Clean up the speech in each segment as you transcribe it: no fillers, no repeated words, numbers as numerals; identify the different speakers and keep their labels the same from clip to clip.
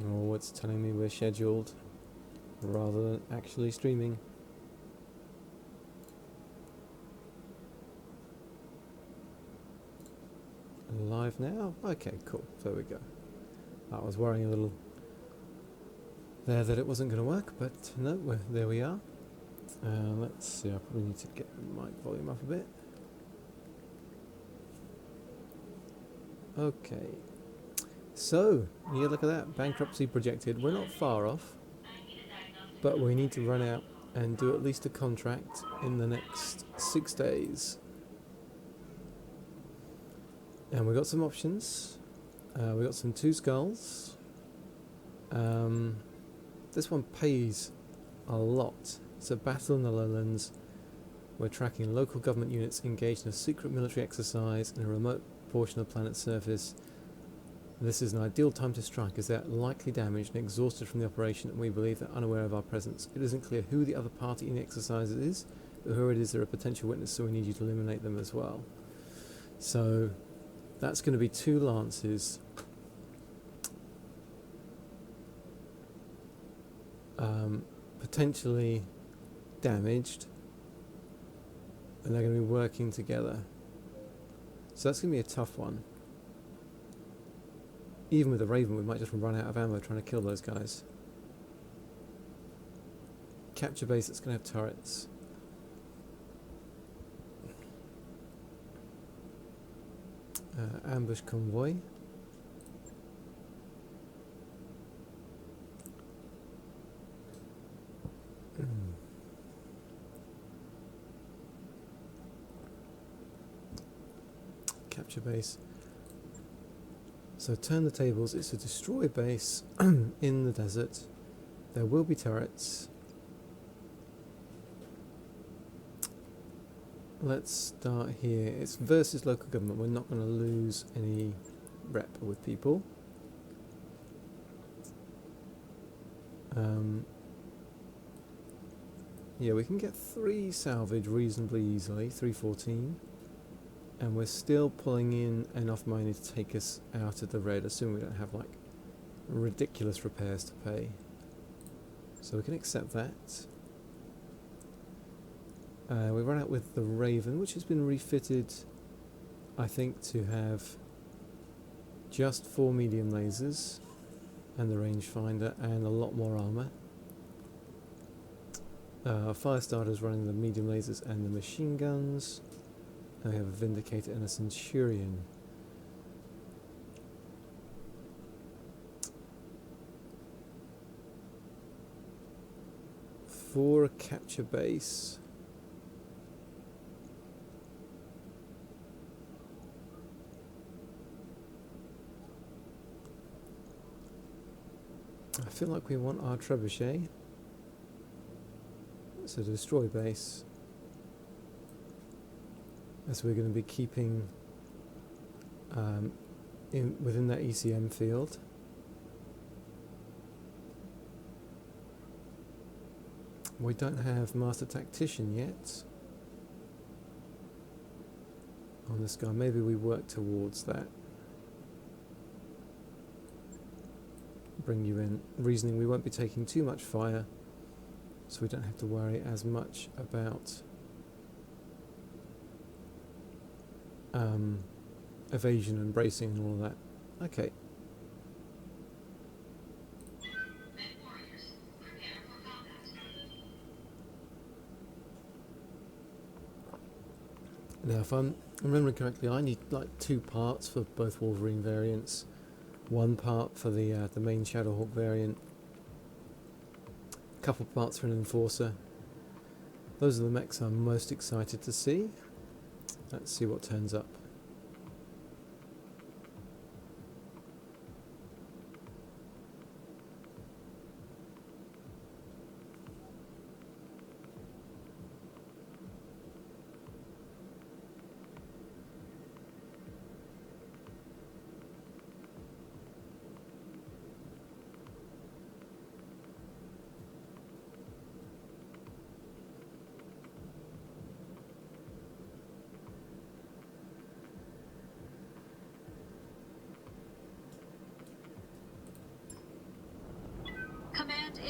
Speaker 1: Oh, it's telling me we're scheduled rather than actually streaming. Live now? Okay, cool. There we go. I was worrying a little there that it wasn't going to work, but no, there we are. Let's see, I probably need to get the mic volume up a bit. Okay. So, yeah, look at that. Bankruptcy projected. We're not far off, but we need to run out and do at least a contract in the next 6 days. And we've got some options. We've got some 2 skulls. This one pays a lot. It's a battle in the lowlands. We're tracking local government units engaged in a secret military exercise in a remote portion of the planet's surface. This is an ideal time to strike as they are likely damaged and exhausted from the operation, and we believe they're unaware of our presence. It isn't clear who the other party in the exercise is, but whoever it is, they're a potential witness, so we need you to eliminate them as well. So that's going to be 2 lances. Potentially damaged, and they're going to be working together. So that's going to be a tough one. Even with a Raven, we might just run out of ammo trying to kill those guys. Capture base that's going to have turrets. Ambush convoy. Capture base. So turn the tables. It's a destroy base in the desert. There will be turrets. Let's start here. It's versus local government. We're not going to lose any rep with people. Yeah, we can get 3 salvage reasonably easily, 314. And we're still pulling in enough money to take us out of the red, assuming we don't have like ridiculous repairs to pay. So we can accept that. We run out with the Raven, which has been refitted, I think, to have just 4 medium lasers and the rangefinder and a lot more armour. Firestarter's running the medium lasers and the machine guns. And we have a Vindicator and a Centurion. For a capture base, I feel like we want our trebuchet. So destroy base, as we're going to be keeping within that ECM field. We don't have Master Tactician yet on this guy. Maybe we work towards that. Bring you in. Reasoning we won't be taking too much fire, so we don't have to worry as much about evasion and bracing and all of that. Okay. Now, if I'm remembering correctly, I need like 2 parts for both Wolverine variants. 1 part for the main Shadowhawk variant. A couple parts for an Enforcer. Those are the mechs I'm most excited to see. Let's see what turns up.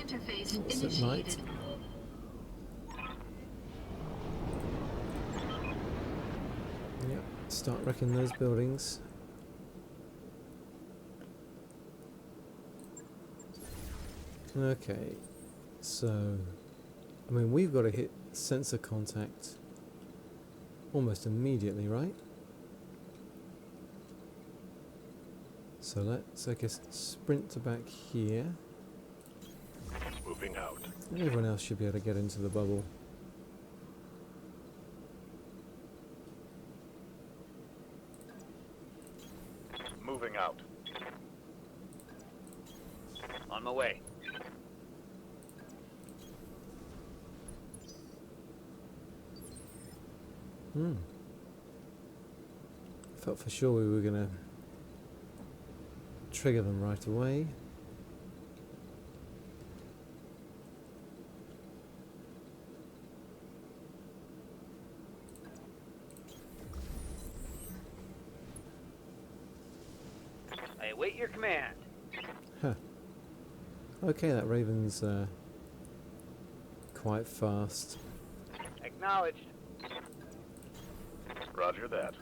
Speaker 2: Interface
Speaker 1: It's at night.
Speaker 2: initiated.
Speaker 1: Yep, start wrecking those buildings. Okay, so I mean we've got to hit sensor contact almost immediately, right? So let's, I guess, sprint to back here.
Speaker 3: Moving out.
Speaker 1: And everyone else should be able to get into the bubble.
Speaker 3: Moving out.
Speaker 4: On my way.
Speaker 1: Felt for sure we were going to trigger them right away.
Speaker 4: I await your command.
Speaker 1: Huh. Okay, that Raven's quite fast.
Speaker 4: Acknowledged.
Speaker 3: Roger that.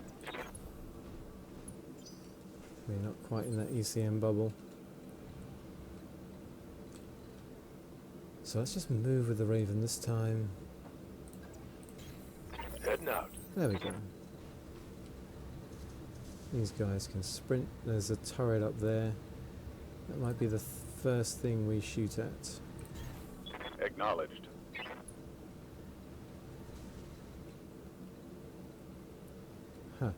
Speaker 1: We're not quite in that ECM bubble. So let's just move with the Raven this time.
Speaker 3: Heading out.
Speaker 1: There we go. These guys can sprint. There's a turret up there. That might be the first thing we shoot at.
Speaker 3: Acknowledged.
Speaker 1: Huh.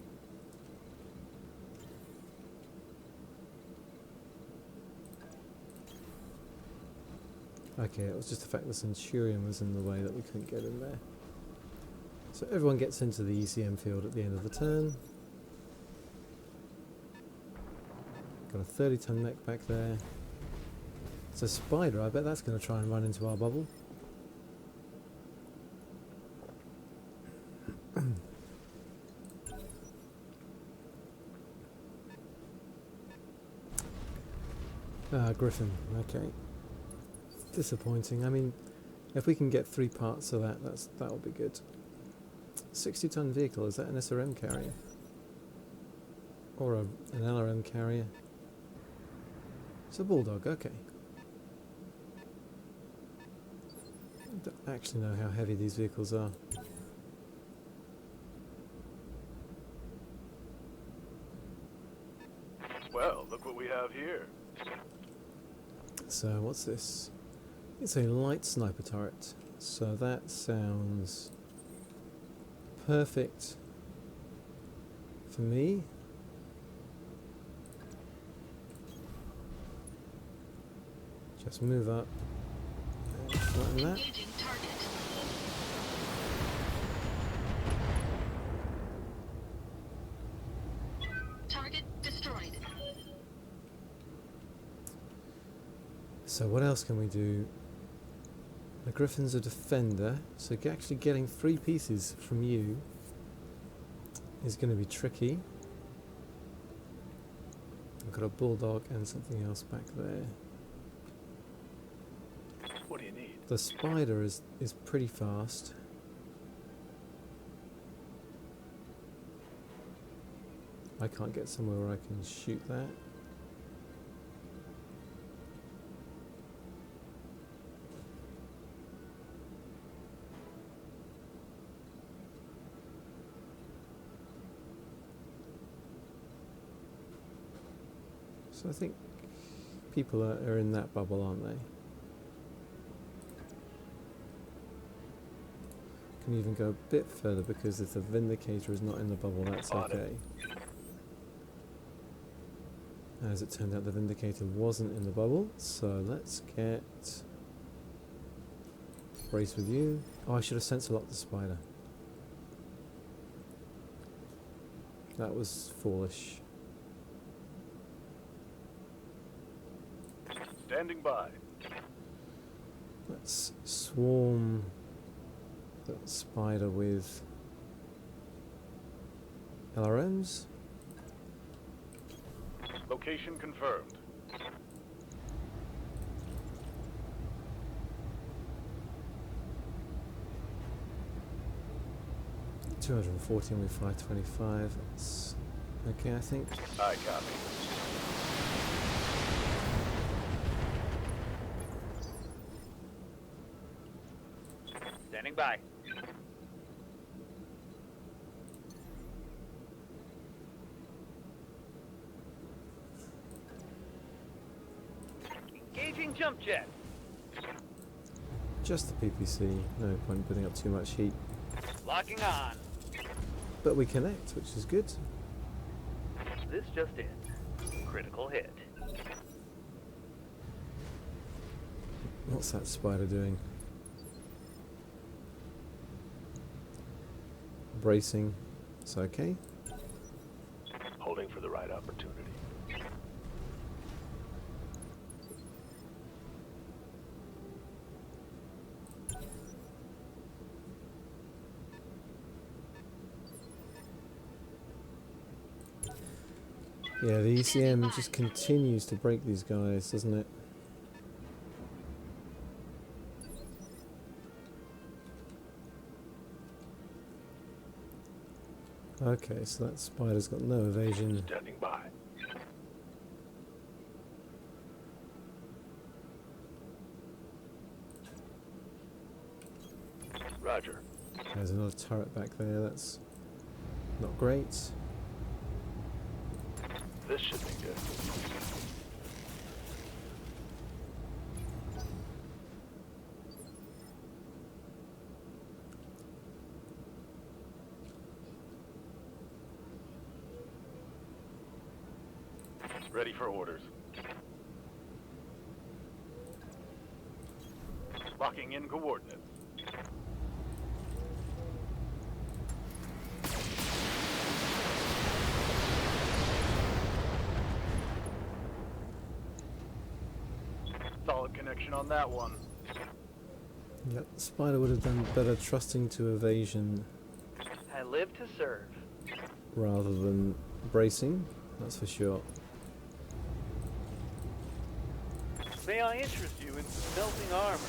Speaker 1: Okay, it was just the fact the Centurion was in the way that we couldn't get in there. So everyone gets into the ECM field at the end of the turn. Got a 30-ton mech back there. It's a spider. I bet that's going to try and run into our bubble. Griffin. Okay. Disappointing. I mean, if we can get 3 parts of that, that'll be good. 60-ton vehicle. Is that an SRM carrier? Or an LRM carrier? It's a Bulldog. Okay. I don't actually know how heavy these vehicles are.
Speaker 3: Well, look what we have here.
Speaker 1: So what's this? It's a light sniper turret. So that sounds perfect for me. Just move up and flatten that.
Speaker 2: Engaging target. Target destroyed.
Speaker 1: So what else can we do? The Griffin's a defender, so actually getting 3 pieces from you is going to be tricky. I've got a Bulldog and something else back there.
Speaker 3: What do you need?
Speaker 1: The Spider is pretty fast. I can't get somewhere where I can shoot that. So I think people are in that bubble, aren't they? Can even go a bit further because if the Vindicator is not in the bubble, that's okay. As it turned out, the Vindicator wasn't in the bubble, so let's get brace with you. Oh, I should have sensor locked the Spider. That was foolish.
Speaker 3: Standing by.
Speaker 1: Let's swarm the Spider with LRMs.
Speaker 3: Location confirmed.
Speaker 1: 240 with 525. That's okay, I think.
Speaker 3: I copy.
Speaker 4: Standing by. Engaging jump jet.
Speaker 1: Just the PPC. No point putting up too much heat.
Speaker 4: Locking on.
Speaker 1: But we connect, which is good.
Speaker 4: This just in. Critical hit.
Speaker 1: What's that spider doing? Bracing. It's okay.
Speaker 3: Holding for the right opportunity.
Speaker 1: Yeah, the ECM just continues to break these guys, doesn't it? Okay, so that spider's got no evasion.
Speaker 3: Standing by. Roger.
Speaker 1: There's another turret back there, that's not great.
Speaker 3: This should be good. Ready for orders. Locking in coordinates. Solid connection on that one.
Speaker 1: Yep, the spider would have done better trusting to evasion
Speaker 4: I live to serve.
Speaker 1: rather than bracing, that's for sure.
Speaker 4: May I interest you in smelting armor?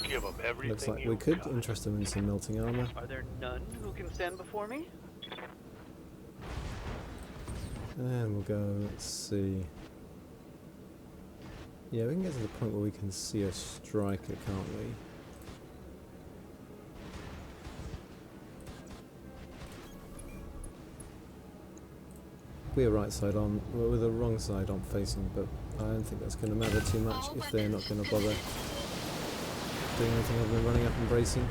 Speaker 3: Give them everything.
Speaker 1: Looks like we
Speaker 3: you've
Speaker 1: could
Speaker 3: got.
Speaker 1: interest them in some melting armor.
Speaker 4: Are there none who can stand before me?
Speaker 1: And we'll go, let's see. Yeah, we can get to the point where we can see a striker, can't we? We're right side on, we're the wrong side on facing, but I don't think that's going to matter too much if they're not going to bother doing anything other than running up and bracing.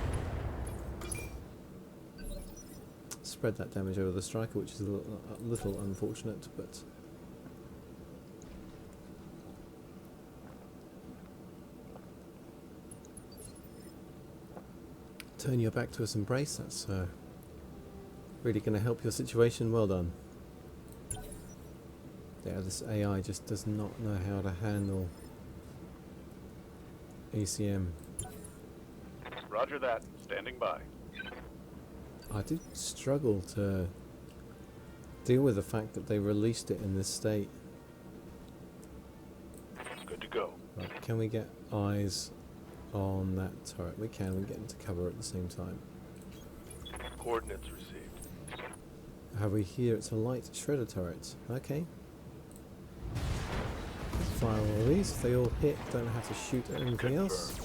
Speaker 1: Spread that damage over the striker, which is a little unfortunate, but turn your back to us and brace, that's really going to help your situation. Well done. Yeah, this AI just does not know how to handle ECM.
Speaker 3: Roger that. Standing by.
Speaker 1: I did struggle to deal with the fact that they released it in this state.
Speaker 3: Good to go.
Speaker 1: Right, can we get eyes on that turret? We can get into cover at the same time.
Speaker 3: Coordinates received.
Speaker 1: Have we here? It's a light shredder turret. Okay. Fire all these. If they all hit, don't have to shoot at anything else.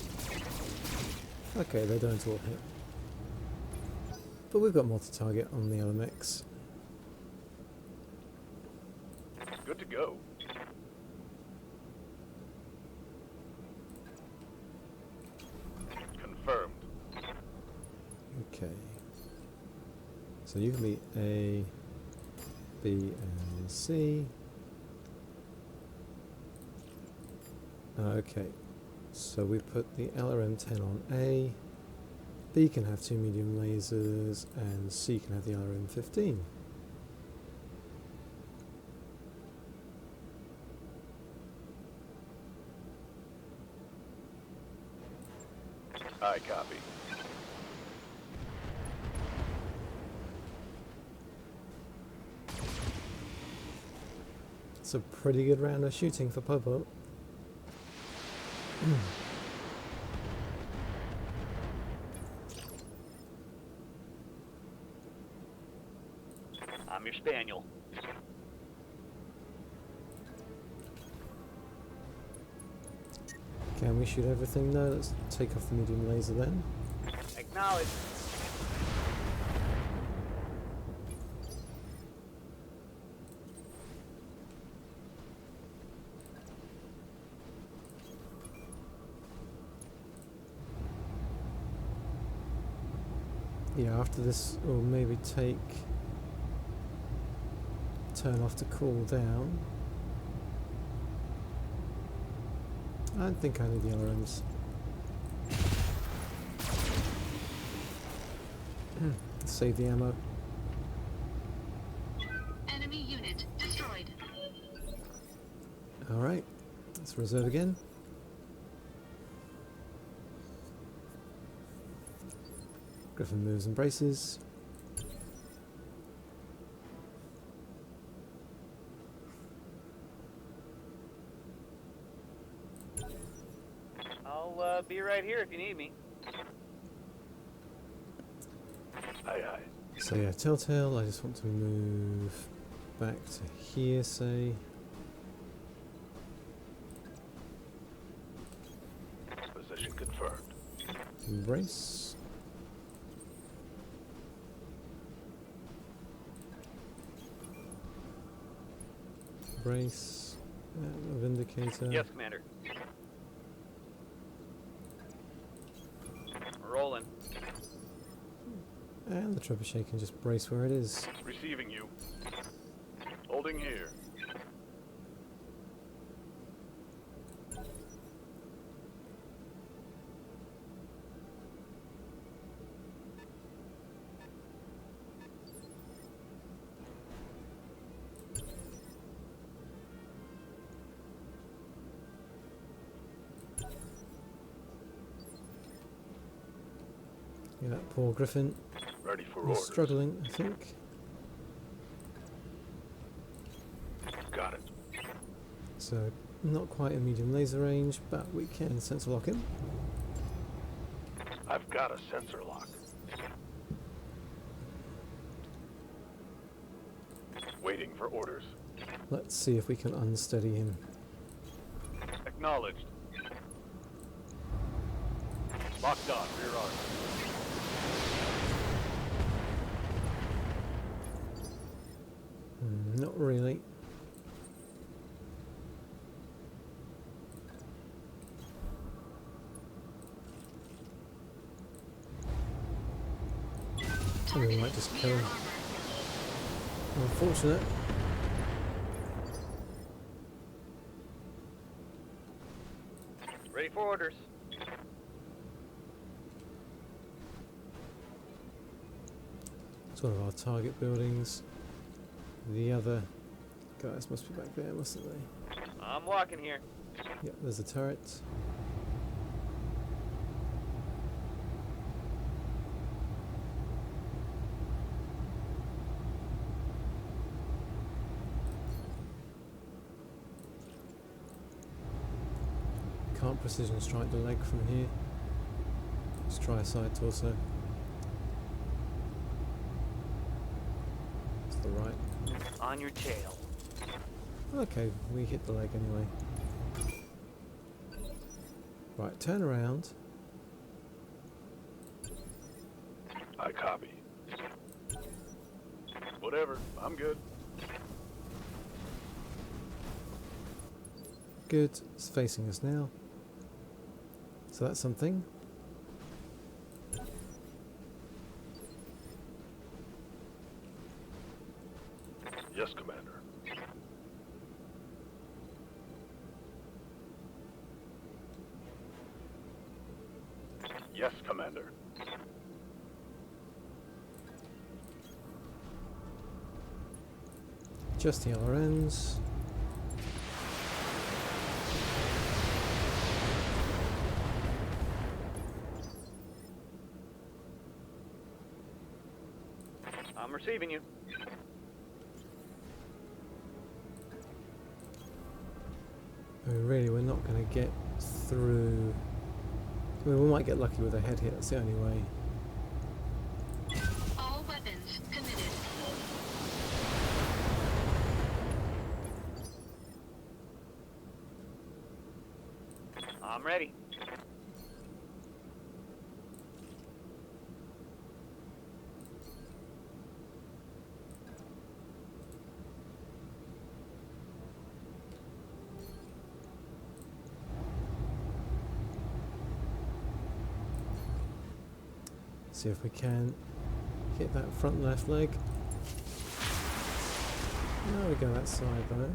Speaker 1: Okay, they don't all hit. But we've got multi-target on the LMX.
Speaker 3: Good to go. Confirmed.
Speaker 1: Okay. So you can be A, B, and C. Okay. So we put the LRM-10 on A. B can have 2 medium lasers, and C can have the LRM-15.
Speaker 3: I copy.
Speaker 1: It's a pretty good round of shooting for Popo.
Speaker 4: I'm your spaniel.
Speaker 1: Can we shoot everything though? Let's take off the medium laser then.
Speaker 4: Acknowledge.
Speaker 1: Yeah, after this we'll maybe turn off to cool down. I don't think I need the LRMs. Save the ammo.
Speaker 2: Enemy unit destroyed.
Speaker 1: Alright, let's reserve again. Griffin moves and braces.
Speaker 4: I'll be right here if you need me.
Speaker 3: Aye, aye.
Speaker 1: So yeah, Telltale, I just want to move back to here, say.
Speaker 3: Position confirmed.
Speaker 1: Embrace. Brace. Vindicator.
Speaker 4: Yes, Commander. Rolling.
Speaker 1: And the trebuchet can just brace where it is.
Speaker 3: Receiving you. Holding here.
Speaker 1: Yeah, that poor Griffin.
Speaker 3: Ready for
Speaker 1: He's
Speaker 3: orders.
Speaker 1: struggling, I think.
Speaker 3: Got it.
Speaker 1: So, not quite a medium laser range, but we can sensor lock him.
Speaker 3: I've got a sensor lock. Waiting for orders.
Speaker 1: Let's see if we can unsteady him.
Speaker 3: Acknowledged. Locked on, rear arm.
Speaker 1: Not really. Oh, we might just kill him. Unfortunate.
Speaker 4: Ready for orders.
Speaker 1: It's one of our target buildings. The other guys must be back there, mustn't they?
Speaker 4: I'm walking here.
Speaker 1: Yep, there's a turret. Can't precision strike the leg from here. Let's try a side torso. It's the right.
Speaker 4: On your tail.
Speaker 1: Okay, we hit the leg anyway. Right, turn around.
Speaker 3: I copy. Whatever, I'm good.
Speaker 1: Good, it's facing us now. So that's something.
Speaker 3: Yes, Commander. Yes, Commander.
Speaker 1: Just the LRNs.
Speaker 4: I'm receiving you.
Speaker 1: Really, we're not going to get through. I mean, we might get lucky with a head hit, that's the only way.
Speaker 2: All weapons committed.
Speaker 4: I'm ready.
Speaker 1: See if we can hit that front left leg. There we go, that side though.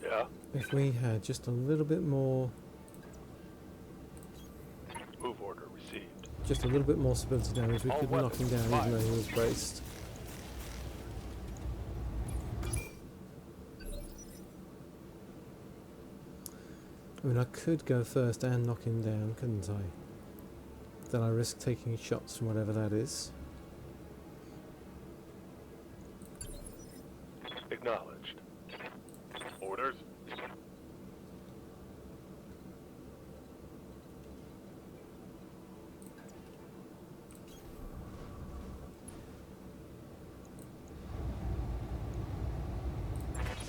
Speaker 3: Yeah?
Speaker 1: If we had just a little bit more,
Speaker 3: Move order received.
Speaker 1: just a little bit more stability damage, we
Speaker 3: All
Speaker 1: could knock him
Speaker 3: weapons
Speaker 1: down even though he
Speaker 3: fired.
Speaker 1: was braced. I mean, I could go first and knock him down, couldn't I? Then I risk taking shots from whatever that is.
Speaker 3: Acknowledged. Orders?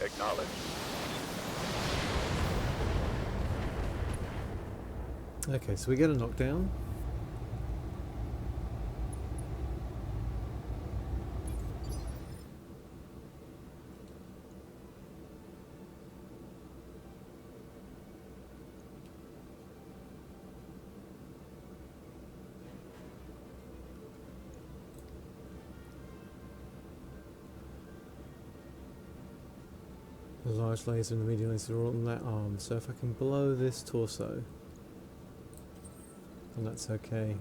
Speaker 3: Acknowledged.
Speaker 1: Okay, so we get a knockdown. The large laser and the medium laser are all on that arm, so if I can blow this torso, then that's okay.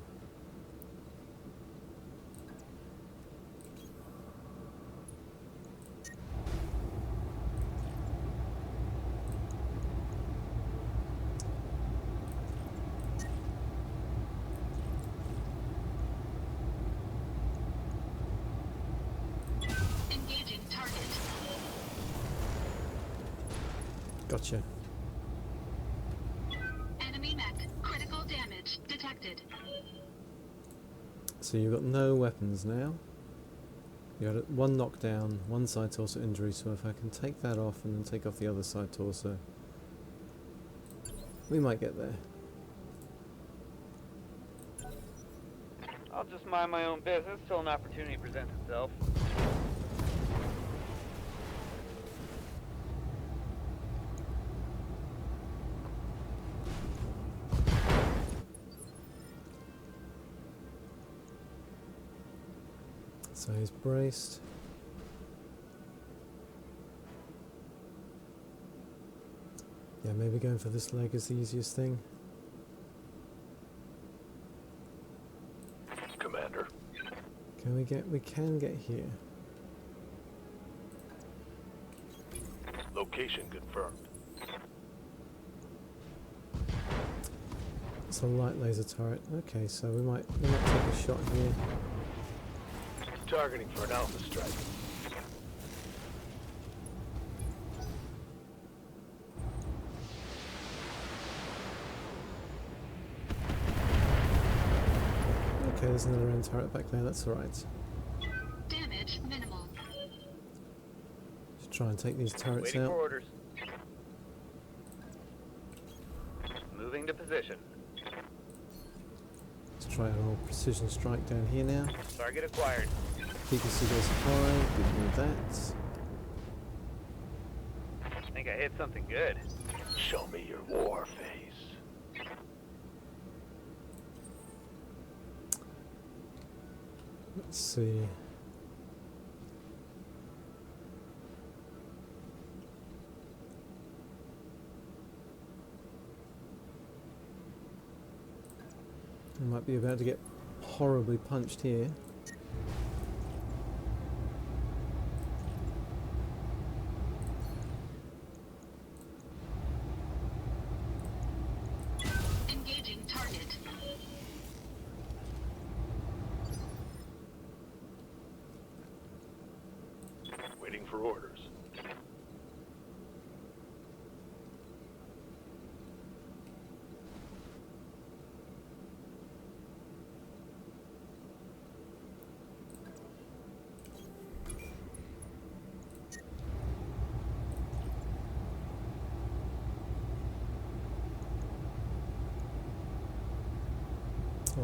Speaker 2: Engaging target.
Speaker 1: Gotcha.
Speaker 2: Enemy mech. Critical damage detected.
Speaker 1: So you've got no weapons now. You had one knockdown, one side torso injury, so if I can take that off and then take off the other side torso, we might get there.
Speaker 4: I'll just mind my own business till an opportunity presents itself.
Speaker 1: So he's braced. Yeah, maybe going for this leg is the easiest thing.
Speaker 3: Commander.
Speaker 1: We can get here.
Speaker 3: Location confirmed.
Speaker 1: It's a light laser turret. Okay, so we might take a shot here.
Speaker 3: Targeting for an alpha strike.
Speaker 1: Okay, there's another round turret back there, that's alright.
Speaker 2: Damage minimal.
Speaker 1: Just try and take these turrets
Speaker 4: Waiting
Speaker 1: out.
Speaker 4: for orders. Moving to position.
Speaker 1: Let's try our old precision strike down here now.
Speaker 4: Target acquired.
Speaker 1: PPC goes high, good with that.
Speaker 4: I think I hit something good.
Speaker 3: Show me your war face.
Speaker 1: Let's see. I might be about to get horribly punched here.
Speaker 2: Engaging target.
Speaker 3: Waiting for orders.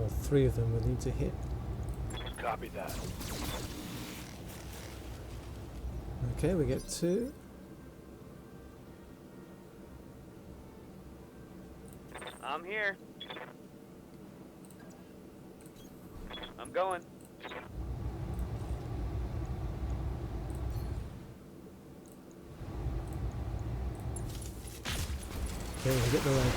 Speaker 1: Or 3 of them we need to hit.
Speaker 3: Copy that.
Speaker 1: Okay, we get 2.
Speaker 4: I'm here. I'm going.
Speaker 1: Okay, we get the leg.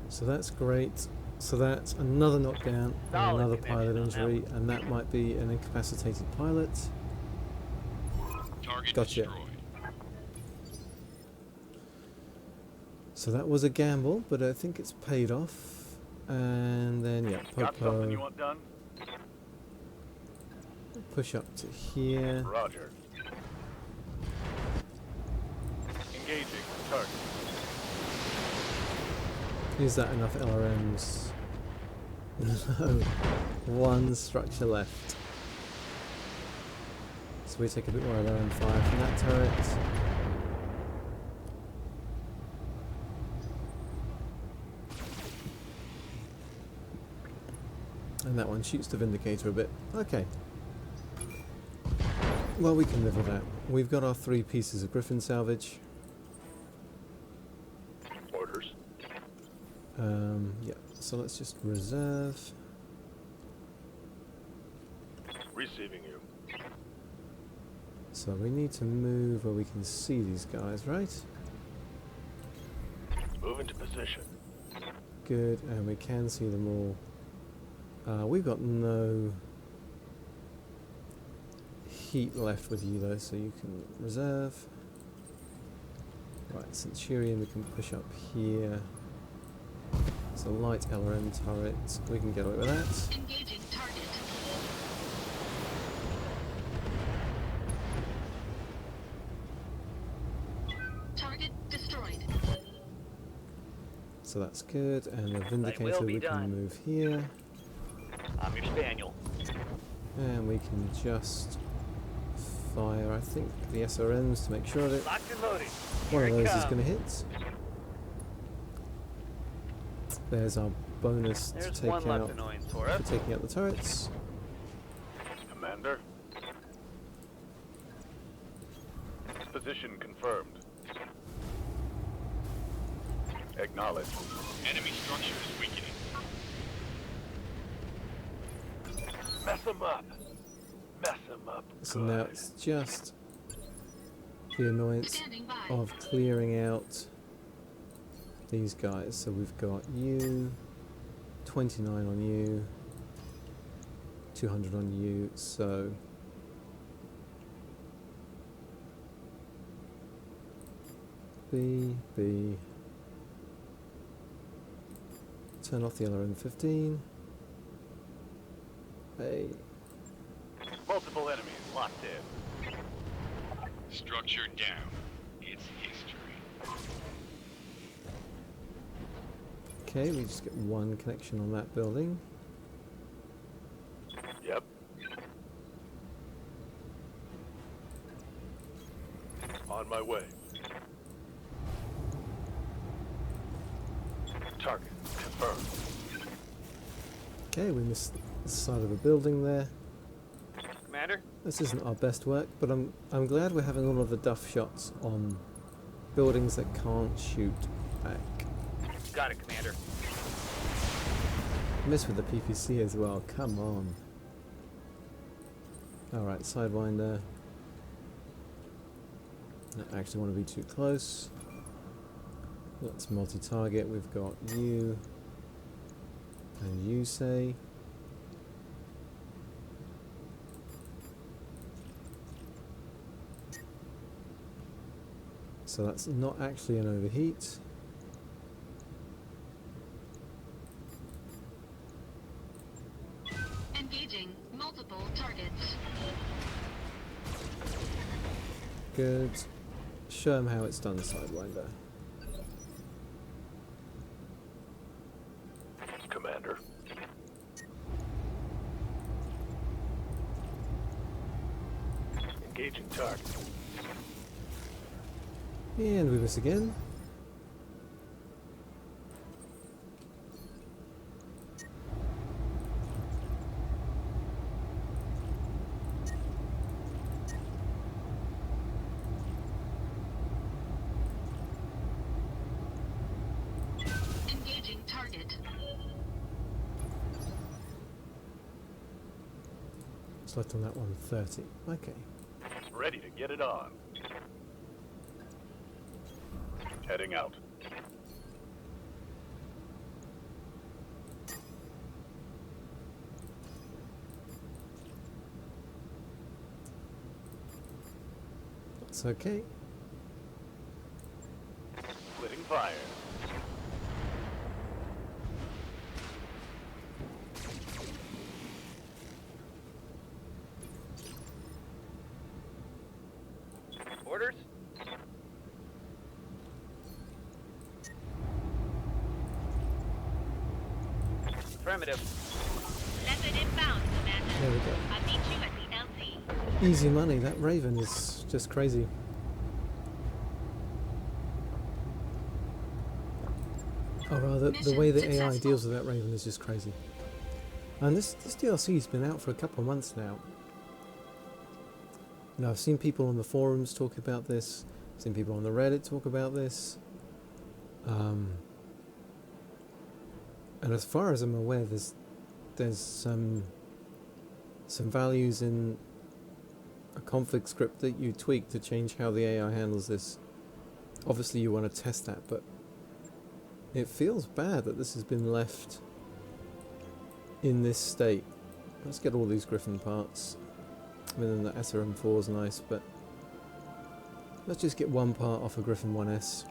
Speaker 1: So that's great. So that's another knockdown and
Speaker 4: Solid
Speaker 1: another
Speaker 4: connection
Speaker 1: pilot
Speaker 4: on that
Speaker 1: injury, and that might be an incapacitated pilot.
Speaker 5: Target
Speaker 1: Gotcha.
Speaker 5: destroyed.
Speaker 1: So that was a gamble, but I think it's paid off. And then, yeah,
Speaker 3: Got something you
Speaker 1: Popo,
Speaker 3: want done?
Speaker 1: push up to here.
Speaker 3: Roger. Engaging target.
Speaker 1: Is that enough LRMs? No. 1 structure left. So we take a bit more LRM fire from that turret. And that one shoots the Vindicator a bit. Okay. Well, we can live with that. We've got our 3 pieces of Griffin salvage.
Speaker 3: Orders.
Speaker 1: Yeah, so let's just reserve.
Speaker 3: Receiving you.
Speaker 1: So we need to move where we can see these guys, right?
Speaker 3: Move into position.
Speaker 1: Good, and we can see them all. We've got no heat left with you though, so you can reserve. Right, Centurion we can push up here. It's a light LRM turret, we can get away with that.
Speaker 2: Engaging target. Target destroyed.
Speaker 1: So that's good, and the
Speaker 4: will
Speaker 1: Vindicator
Speaker 4: be
Speaker 1: we can
Speaker 4: done.
Speaker 1: move here.
Speaker 4: I'm your spaniel.
Speaker 1: And we can just fire, I think, the SRMs to make sure that
Speaker 4: Locked and loaded.
Speaker 1: one of
Speaker 4: Here it
Speaker 1: those is
Speaker 4: comes.
Speaker 1: going to hit. There's our bonus to
Speaker 4: There's
Speaker 1: take
Speaker 4: one
Speaker 1: out
Speaker 4: left annoyance for
Speaker 1: for
Speaker 4: us.
Speaker 1: taking out the turrets.
Speaker 3: Commander. Position confirmed. Acknowledged.
Speaker 5: Enemy structure is weakening.
Speaker 3: Mess them up. Mess them up.
Speaker 1: So
Speaker 3: good.
Speaker 1: now it's just the annoyance
Speaker 2: Standing by.
Speaker 1: of clearing out these guys. So we've got you, 29 on you, 200 on you, so B, turn off the LRM 15, A,
Speaker 3: Multiple enemies locked in.
Speaker 5: Structure down. It's history.
Speaker 1: okay, we just get 1 connection on that building.
Speaker 3: Yep. On my way. Target confirmed.
Speaker 1: Okay, we missed the side of the building there.
Speaker 4: Commander?
Speaker 1: This isn't our best work, but I'm glad we're having all of the duff shots on buildings that can't shoot back.
Speaker 4: Got it, Commander.
Speaker 1: Miss with the PPC as well, come on. Alright, Sidewinder. Don't actually want to be too close. Let's multi-target, we've got you and you say. So that's not actually an overheat.
Speaker 2: Engaging multiple targets.
Speaker 1: Good. Show them how it's done, Sidewinder.
Speaker 3: Commander. Engaging target.
Speaker 1: And we miss again.
Speaker 2: target.
Speaker 1: It's left on that one 30. Okay.
Speaker 3: Ready to get it on. Heading out.
Speaker 1: That's okay.
Speaker 3: Splitting fire.
Speaker 4: Orders? Affirmative.
Speaker 2: Method inbound, Commander.
Speaker 1: There we go.
Speaker 2: I'll meet you at the LZ.
Speaker 1: Easy money. That Raven is just crazy. Or rather, the way the AI deals with that Raven is just crazy. And this DLC's been out for a couple of months now. You know, I've seen people on the forums talk about this. I've seen people on the Reddit talk about this. And as far as I'm aware, there's some values in a config script that you tweak to change how the AI handles this. Obviously, you want to test that, but it feels bad that this has been left in this state. Let's get all these Griffin parts. I mean, the SRM4 is nice, but let's just get one part off a Griffin 1S.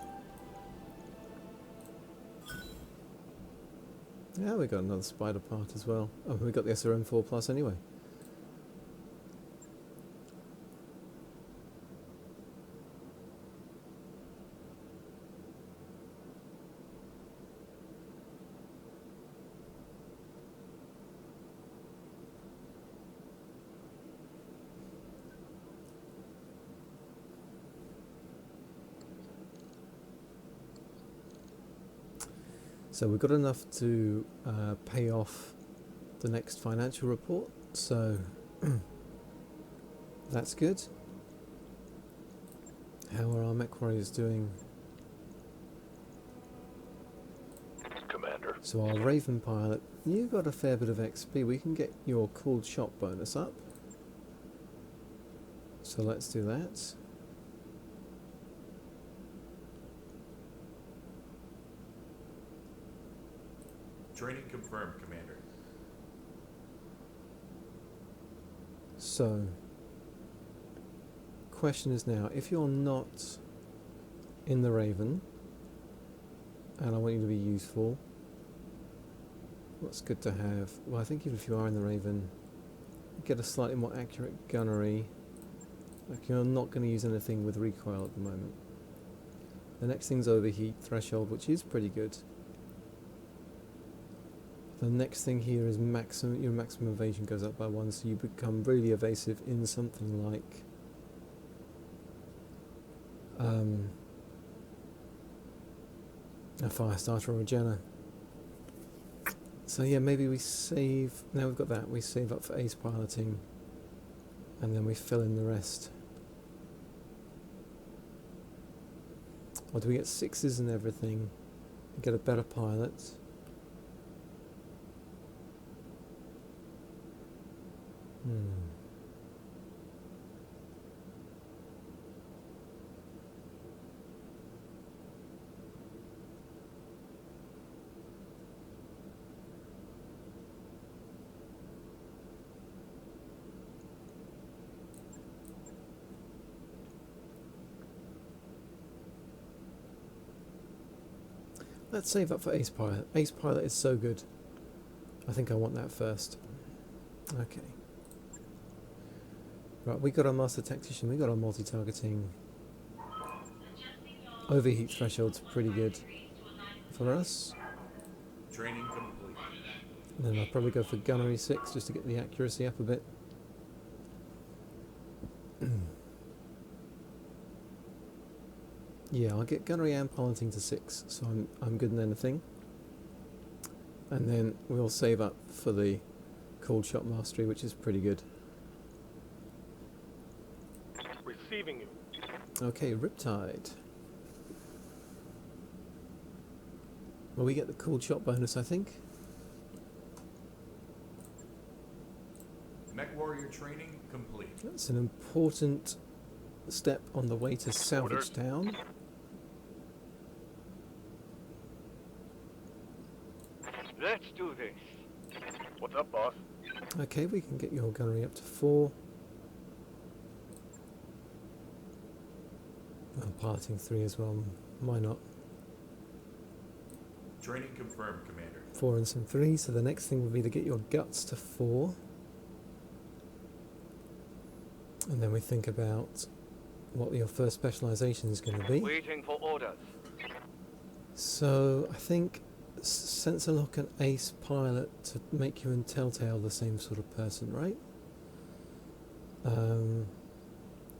Speaker 1: Yeah, we got another spider part as well. Oh, we got the SRM4 Plus anyway. So we've got enough to pay off the next financial report, so that's good. How are our mech warriors doing?
Speaker 3: Commander.
Speaker 1: So our Raven pilot, you got a fair bit of XP. We can get your cooled shot bonus up. So let's do that.
Speaker 6: Training confirmed, Commander.
Speaker 1: So, question is now, if you're not in the Raven, and I want you to be useful, what's good to have? Well, I think even if you are in the Raven, get a slightly more accurate gunnery. Like, you're not going to use anything with recoil at the moment. The next thing's overheat threshold, which is pretty good. The next thing here is your maximum evasion goes up by 1, so you become really evasive in something like a Firestarter or a Jenner. So yeah, maybe we save, now we've got that, we save up for ace piloting, and then we fill in the rest. Or do we get 6s and everything, and get a better pilot? Let's save up for Ace Pilot. Ace Pilot is so good. I think I want that first. Okay. Right, we got our Master Tactician, we got our multi-targeting. Overheat threshold's pretty good for us.
Speaker 6: Training complete.
Speaker 1: And then I'll probably go for Gunnery 6 just to get the accuracy up a bit. Yeah, I'll get Gunnery and Piloting to 6, so I'm good in anything. And then we'll save up for the Cold Shot Mastery, which is pretty good.
Speaker 3: Receiving you.
Speaker 1: Okay, Riptide. Well, we get the cool shot bonus, I think.
Speaker 6: Mech warrior training complete.
Speaker 1: That's an important step on the way to Salvage Town.
Speaker 3: Let's do this. What's up, boss?
Speaker 1: Okay, we can get your gunnery up to 4. Well, piloting 3 as well. Why not?
Speaker 6: Training confirmed, Commander.
Speaker 1: 4 and some 3. So the next thing would be to get your guts to 4. And then we think about what your first specialisation is going to be.
Speaker 3: Waiting for orders.
Speaker 1: So I think sensor lock and ace pilot to make you and Telltale the same sort of person, right?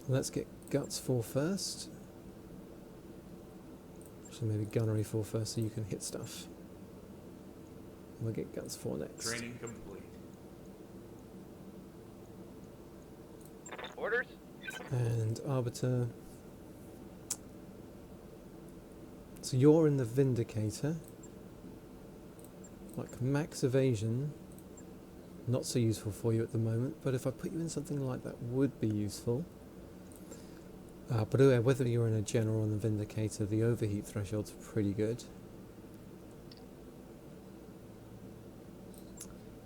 Speaker 1: Let's get guts 4 first. So maybe gunnery 4 first so you can hit stuff. We'll get guts 4 next.
Speaker 6: Training complete.
Speaker 4: Orders?
Speaker 1: And Arbiter. So you're in the Vindicator. Like max evasion, not so useful for you at the moment, but if I put you in something like that would be useful. But whether you're in a general or in the Vindicator, the overheat threshold's pretty good.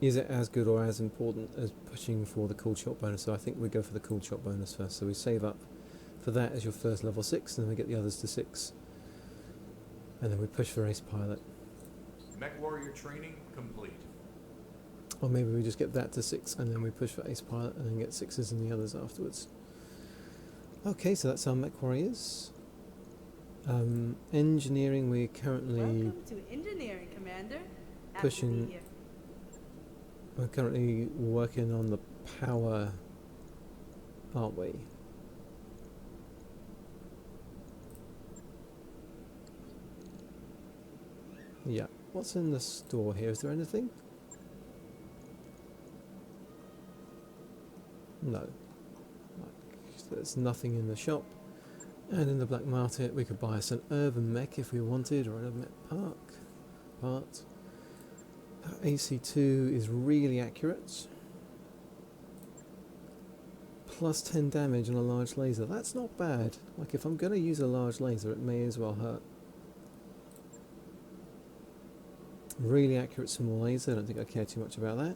Speaker 1: Is it as good or as important as pushing for the cool shot bonus? So I think we go for the cool shot bonus first. So we save up for that as your first level 6, and then we get the others to 6. And then we push for ace pilot.
Speaker 6: Mech warrior training complete.
Speaker 1: Or maybe we just get that to 6 and then we push for ace pilot and then get 6s in the others afterwards. Okay, so that's our mech warriors. Engineering, we're currently
Speaker 7: Welcome to engineering, Commander. Happy to
Speaker 1: pushing-
Speaker 7: be here.
Speaker 1: we're currently working on the power, aren't we? Yeah. What's in the store here? Is there anything? No. There's nothing in the shop. And in the black market we could buy us an urban mech if we wanted, or an urban mech part. AC2 is really accurate. Plus 10 damage on a large laser. That's not bad. Like if I'm going to use a large laser, it may as well hurt. Really accurate small laser. I don't think I care too much about that.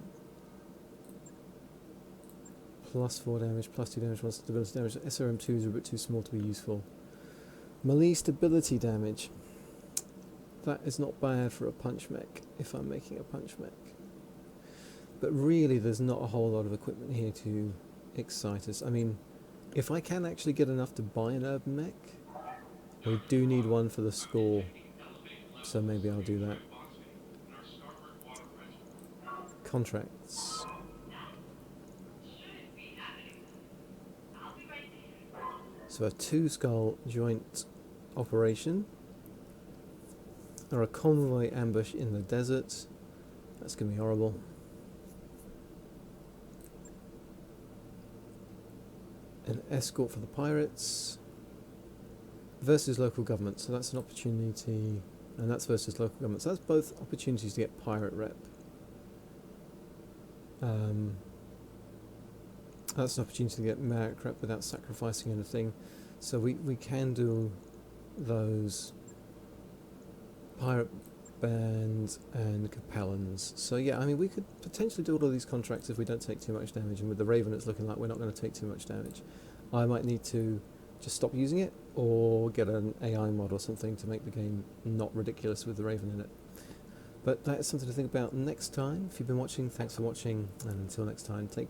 Speaker 1: Plus 4 damage, plus 2 damage, plus stability damage. SRM2s are a bit too small to be useful. Melee stability damage. That is not bad for a punch mech, if I'm making a punch mech. But really there's not a whole lot of equipment here to excite us. I mean, if I can actually get enough to buy an urban mech, we do need one for the score. So maybe I'll do that. Contracts. So a 2-skull joint operation, or a convoy ambush in the desert. That's going to be horrible. An escort for the pirates versus local government. So that's an opportunity, and that's versus local government. So that's both opportunities to get pirate rep. That's an opportunity to get merit rep without sacrificing anything. So we can do those pirate band and capellans. So yeah, I mean we could potentially do all of these contracts if we don't take too much damage, and with the Raven it's looking like we're not going to take too much damage. I might need to just stop using it or get an AI mod or something to make the game not ridiculous with the Raven in it. But that is something to think about next time. If you've been watching, thanks for watching, and until next time, take care.